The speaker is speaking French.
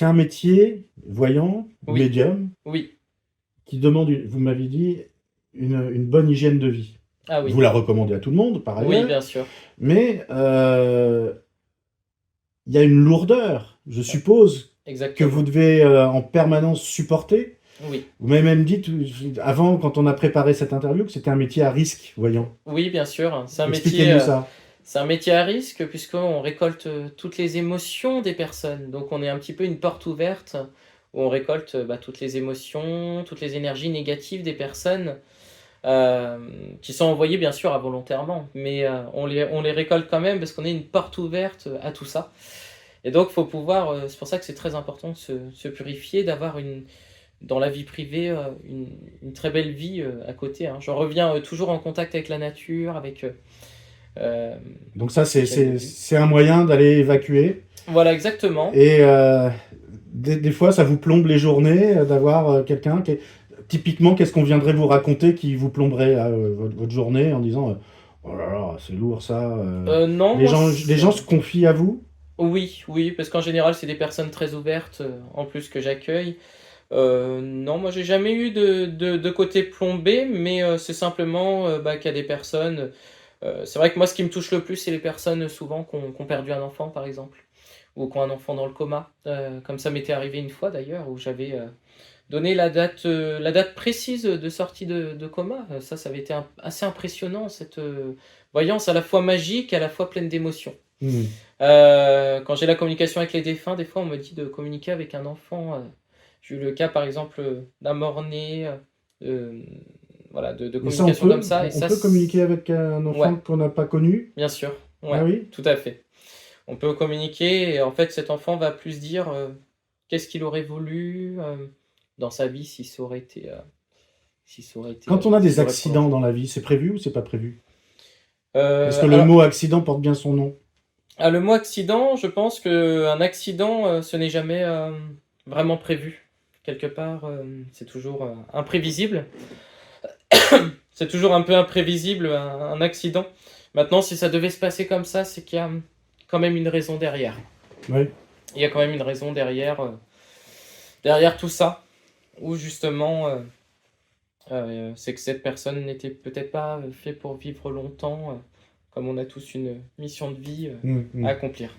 c'est un métier, voyant, Oui, médium, oui. qui demande, vous m'avez dit, une bonne hygiène de vie. Ah Vous oui, la recommandez à tout le monde, par oui, ailleurs, bien sûr. mais il y a une lourdeur, je suppose, que vous Exactement. devez en permanence supporter. Oui, Vous m'avez même dit, avant, quand on a préparé cette interview, que c'était un métier à risque, voyant. oui, bien sûr. Expliquez-nous ça. C'est un métier à risque puisqu'on récolte toutes les émotions des personnes. Donc on est un petit peu une porte ouverte où on récolte toutes les émotions, toutes les énergies négatives des personnes euh, qui sont envoyées bien sûr involontairement, mais on les récolte quand même parce qu'on est une porte ouverte à tout ça. Et donc faut pouvoir, c'est pour ça que c'est très important de se purifier, d'avoir dans la vie privée une très belle vie à côté, hein. Je reviens toujours en contact avec la nature, avec euh, Donc ça, hygiène de vie. c'est un moyen d'aller évacuer. Voilà, exactement. Et des fois, ça vous plombe les journées d'avoir quelqu'un qui est... Typiquement, qu'est-ce qu'on viendrait vous raconter qui vous plomberait votre journée en disant oh là là, c'est lourd ça. Non, moi, Les gens se confient à vous. oui, oui, parce qu'en général, c'est des personnes très ouvertes, en plus que j'accueille. Non, moi, j'ai jamais eu de côté plombé, mais c'est simplement qu'il y a des personnes. C'est vrai que moi, ce qui me touche le plus, c'est les personnes souvent qui ont perdu un enfant, par exemple, ou qui ont un enfant dans le coma. Comme ça m'était arrivé une fois d'ailleurs, où j'avais donné la date précise de sortie de coma. Ça avait été assez impressionnant, cette voyance à la fois magique, à la fois pleine d'émotions. Hmm. Quand j'ai la communication avec les défunts, des fois on me dit de communiquer avec un enfant. J'ai eu le cas par exemple d'un mort-né, euh, voilà, de Mais ça, communication comme ça. Et on ça, peut communiquer avec un ouais, enfant qu'on n'a pas connu. bien sûr, Ah ouais, oui. tout à fait. On peut communiquer et en fait cet enfant va plus dire qu'est-ce qu'il aurait voulu dans sa vie Quand on a des s'il aurait accidents prolongé. dans la vie, c'est prévu ou c'est pas prévu? Est-ce que le Alors, mot accident porte bien son nom? le mot accident, je pense que un accident, ce n'est jamais vraiment prévu. Quelque part, c'est toujours imprévisible. C'est toujours un peu imprévisible un accident. Maintenant, si ça devait se passer comme ça, c'est qu'il y a quand même une raison derrière. Oui. Il y a quand même une raison derrière tout ça, où justement, c'est que cette personne n'était peut-être pas faite pour vivre longtemps, comme on a tous une mission de vie Hmm, à hmm. accomplir.